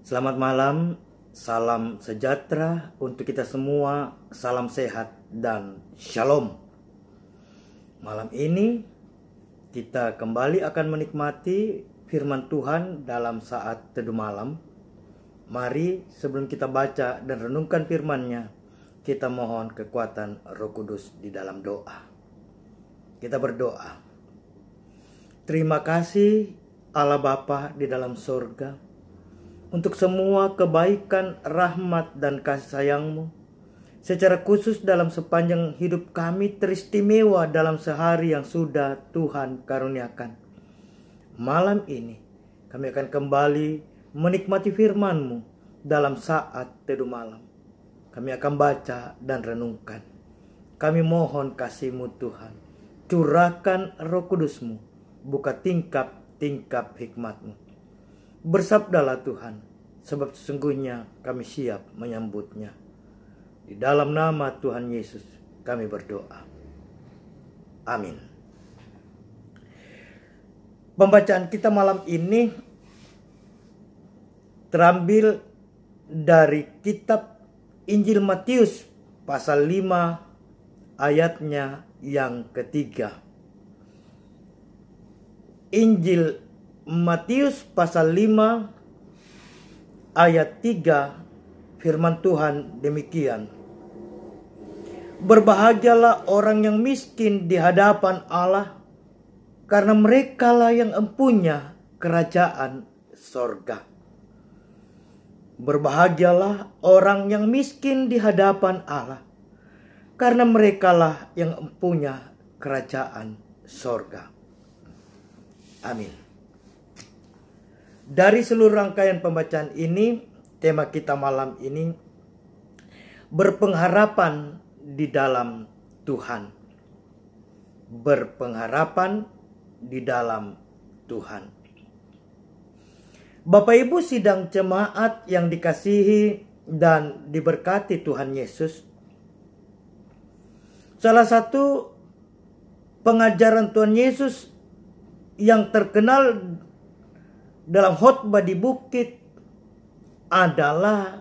Selamat malam, salam sejahtera untuk kita semua, salam sehat dan shalom. Malam ini kita kembali akan menikmati firman Tuhan dalam saat teduh malam. Mari sebelum kita baca dan renungkan firman-Nya, kita mohon kekuatan Roh Kudus di dalam doa. Kita berdoa. Terima kasih Allah Bapa di dalam surga, untuk semua kebaikan, rahmat, dan kasih sayang-Mu. Secara khusus dalam sepanjang hidup kami teristimewa dalam sehari yang sudah Tuhan karuniakan. Malam ini kami akan kembali menikmati firman-Mu dalam saat teduh malam. Kami akan baca dan renungkan. Kami mohon kasih-Mu Tuhan. Curahkan Roh Kudus-Mu. Buka tingkap-tingkap hikmat-Mu. Bersabdalah Tuhan, sebab sesungguhnya kami siap menyambutnya. Di dalam nama Tuhan Yesus kami berdoa. Amin. Pembacaan kita malam ini terambil dari kitab Injil Matius pasal 5 ayatnya yang ketiga. Injil Matius pasal 5 ayat 3, firman Tuhan demikian. Berbahagialah orang yang miskin di hadapan Allah, karena merekalah yang empunya kerajaan sorga. Berbahagialah orang yang miskin di hadapan Allah, karena merekalah yang empunya kerajaan sorga. Amin. Dari seluruh rangkaian pembacaan ini, tema kita malam ini berpengharapan di dalam Tuhan. Berpengharapan di dalam Tuhan. Bapak Ibu sidang jemaat yang dikasihi dan diberkati Tuhan Yesus. Salah satu pengajaran Tuhan Yesus yang terkenal dalam khotbah di bukit adalah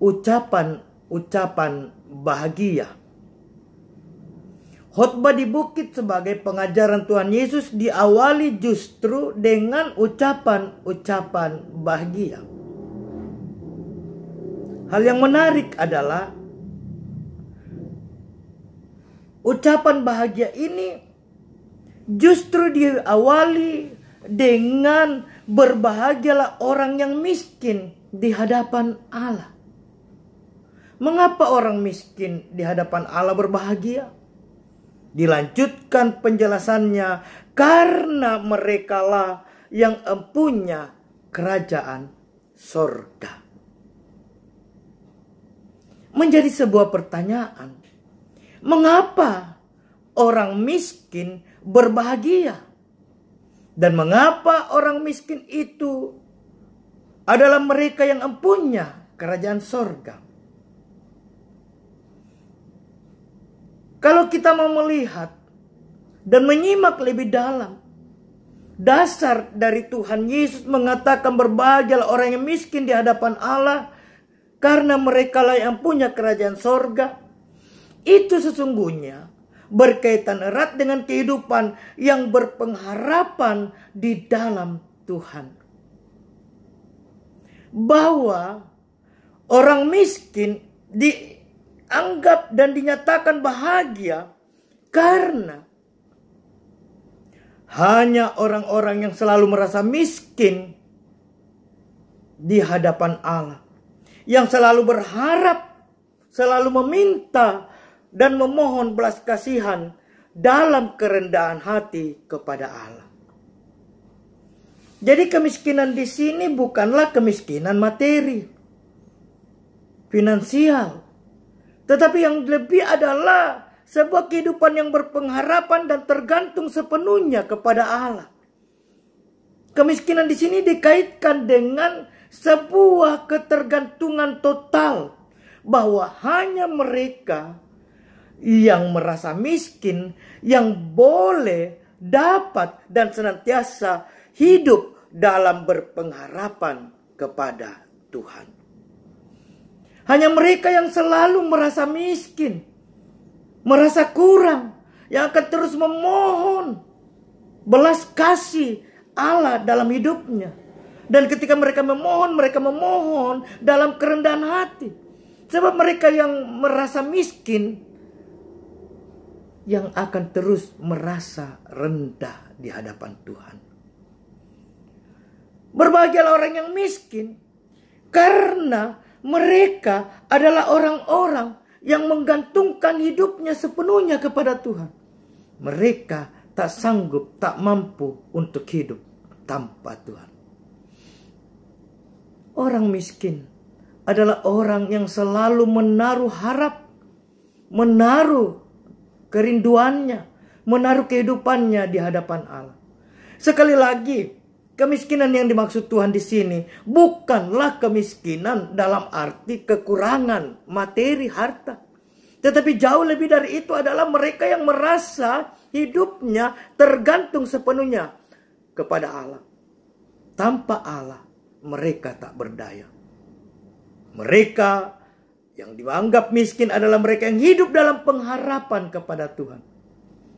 ucapan-ucapan bahagia. Khotbah di bukit sebagai pengajaran Tuhan Yesus diawali justru dengan ucapan-ucapan bahagia. Hal yang menarik adalah ucapan bahagia ini justru diawali dengan berbahagialah orang yang miskin di hadapan Allah. Mengapa orang miskin di hadapan Allah berbahagia? Dilanjutkan penjelasannya, karena merekalah yang empunya kerajaan sorga. Menjadi sebuah pertanyaan, mengapa orang miskin berbahagia? Dan mengapa orang miskin itu adalah mereka yang empunya kerajaan sorga? Kalau kita mau melihat dan menyimak lebih dalam, dasar dari Tuhan Yesus mengatakan berbahagialah orang yang miskin di hadapan Allah, karena merekalah yang punya kerajaan sorga. Itu sesungguhnya berkaitan erat dengan kehidupan yang berpengharapan di dalam Tuhan. Bahwa orang miskin dianggap dan dinyatakan bahagia karena hanya orang-orang yang selalu merasa miskin di hadapan Allah, yang selalu berharap, selalu meminta dan memohon belas kasihan dalam kerendahan hati kepada Allah. Jadi kemiskinan di sini bukanlah kemiskinan materi, finansial, tetapi yang lebih adalah sebuah kehidupan yang berpengharapan dan tergantung sepenuhnya kepada Allah. Kemiskinan di sini dikaitkan dengan sebuah ketergantungan total, bahwa hanya mereka yang merasa miskin yang boleh, dapat, dan senantiasa hidup dalam berpengharapan kepada Tuhan. Hanya mereka yang selalu merasa miskin, merasa kurang, yang akan terus memohon belas kasih Allah dalam hidupnya. Dan ketika mereka memohon dalam kerendahan hati. Sebab mereka yang merasa miskin, yang akan terus merasa rendah di hadapan Tuhan. Berbahagialah orang yang miskin, karena mereka adalah orang-orang yang menggantungkan hidupnya sepenuhnya kepada Tuhan. Mereka tak sanggup, tak mampu untuk hidup tanpa Tuhan. Orang miskin adalah orang yang selalu menaruh harap, menaruh kerinduannya, menaruh kehidupannya di hadapan Allah. Sekali lagi, kemiskinan yang dimaksud Tuhan di sini bukanlah kemiskinan dalam arti kekurangan materi, harta. Tetapi jauh lebih dari itu adalah mereka yang merasa hidupnya tergantung sepenuhnya kepada Allah. Tanpa Allah, mereka tak berdaya. Mereka yang dianggap miskin adalah mereka yang hidup dalam pengharapan kepada Tuhan.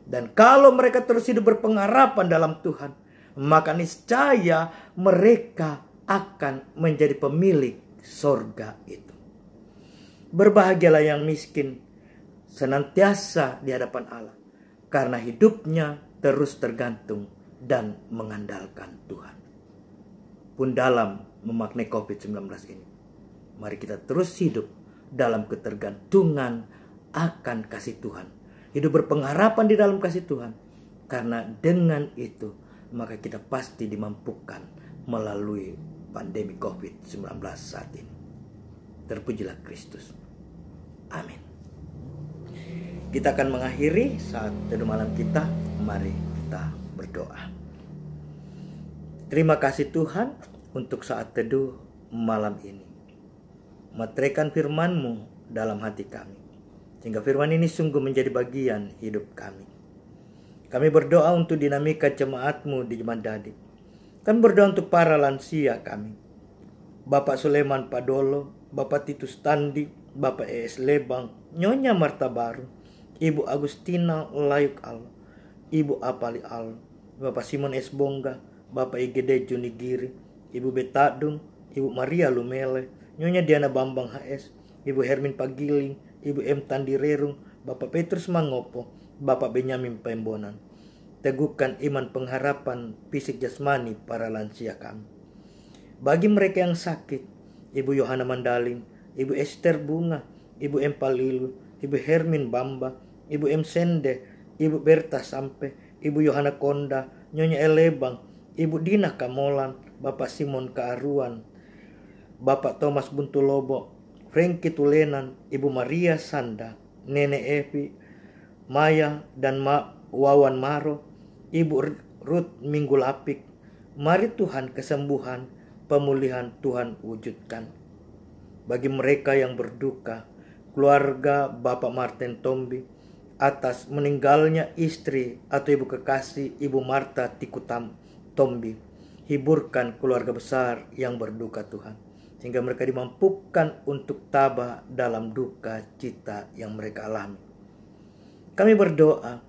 Dan kalau mereka terus hidup berpengharapan dalam Tuhan, maka niscaya mereka akan menjadi pemilik sorga itu. Berbahagialah yang miskin senantiasa di hadapan Allah, karena hidupnya terus tergantung dan mengandalkan Tuhan. Pun dalam memaknai COVID-19 ini, mari kita terus hidup dalam ketergantungan akan kasih Tuhan. Hidup berpengharapan di dalam kasih Tuhan. Karena dengan itu, maka kita pasti dimampukan melalui pandemi COVID-19 saat ini. Terpujilah Kristus. Amin. Kita akan mengakhiri saat teduh malam kita. Mari kita berdoa. Terima kasih Tuhan untuk saat teduh malam ini. Materaikan firman-Mu dalam hati kami, sehingga firman ini sungguh menjadi bagian hidup kami. Kami berdoa untuk dinamika jemaat-Mu di Jemaat Dadi. Kami berdoa untuk para lansia kami, Bapak Suleman Padolo, Bapak Titus Tandi, Bapak ES Lebang, Nyonya Marta Baru, Ibu Agustina Layuk Al, Ibu Apali Al, Bapak Simon S. Bongga, Bapak IGD Junigiri, Ibu Betadung, Ibu Maria Lumele, Nyonya Diana Bambang HS, Ibu Hermin Pagiling, Ibu M. Tandirerung, Bapak Petrus Mangopo, Bapak Benyamin Pembonan. Teguhkan iman pengharapan fisik jasmani para lansia kami. Bagi mereka yang sakit, Ibu Yohana Mandaling, Ibu Esther Bunga, Ibu M. Palilu, Ibu Hermin Bamba, Ibu M. Sende, Ibu Berta Sampe, Ibu Yohana Konda, Nyonya Elebang, Ibu Dina Kamolan, Bapak Simon Kaaruan, Bapak Thomas Buntulobo, Frankie Tulenan, Ibu Maria Sanda, Nenek Evi, Maya dan Wawan Maro, Ibu Ruth Minggu Lapik. Mari Tuhan kesembuhan, pemulihan Tuhan wujudkan. Bagi mereka yang berduka, keluarga Bapak Martin Tombi atas meninggalnya istri atau ibu kekasih Ibu Marta Tikutam Tombi, hiburkan keluarga besar yang berduka Tuhan, sehingga mereka dimampukan untuk tabah dalam duka cita yang mereka alami. Kami berdoa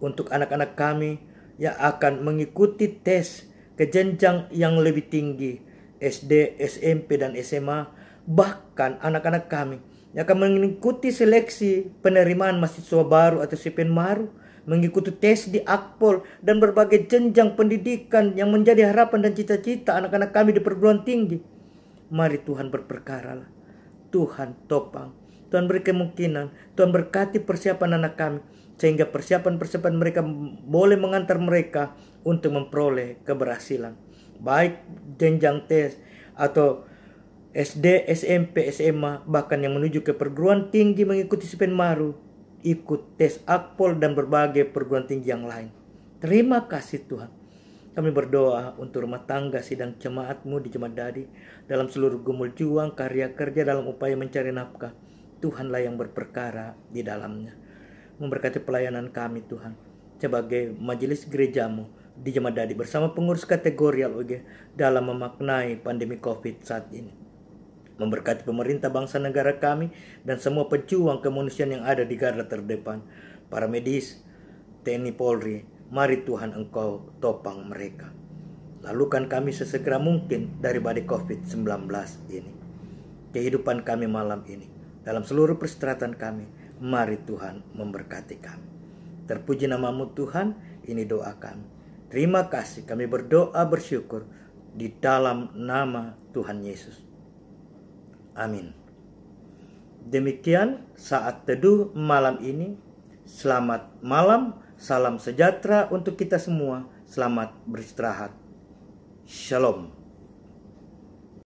untuk anak-anak kami yang akan mengikuti tes ke jenjang yang lebih tinggi, SD, SMP, dan SMA. Bahkan anak-anak kami yang akan mengikuti seleksi penerimaan mahasiswa baru atau CPN baru, mengikuti tes di Akpol dan berbagai jenjang pendidikan yang menjadi harapan dan cita-cita anak-anak kami di perguruan tinggi. Mari Tuhan berperkaralah, Tuhan topang, Tuhan beri kemungkinan, Tuhan berkati persiapan anak kami, sehingga persiapan-persiapan mereka boleh mengantar mereka untuk memperoleh keberhasilan. Baik jenjang tes atau SD, SMP, SMA, bahkan yang menuju ke perguruan tinggi mengikuti CPN Maru, ikut tes Akpol dan berbagai perguruan tinggi yang lain. Terima kasih Tuhan. Kami berdoa untuk rumah tangga sidang jemaat-Mu di Jemaat Dadi, dalam seluruh gumul juang, karya kerja dalam upaya mencari nafkah. Tuhanlah yang berperkara di dalamnya. Memberkati pelayanan kami Tuhan, sebagai majelis gereja-Mu di Jemaat Dadi bersama pengurus kategorial UG dalam memaknai pandemi COVID saat ini. Memberkati pemerintah bangsa negara kami dan semua pejuang kemanusiaan yang ada di garda terdepan. Para medis, TNI Polri, mari Tuhan Engkau topang mereka. Lalukan kami sesegera mungkin dari badai COVID-19 ini. Kehidupan kami malam ini, dalam seluruh perseratan kami, mari Tuhan memberkati kami. Terpuji namamu Tuhan, ini doa kami. Terima kasih, kami berdoa bersyukur di dalam nama Tuhan Yesus. Amin. Demikian saat teduh malam ini. Selamat malam, salam sejahtera untuk kita semua. Selamat beristirahat. Shalom.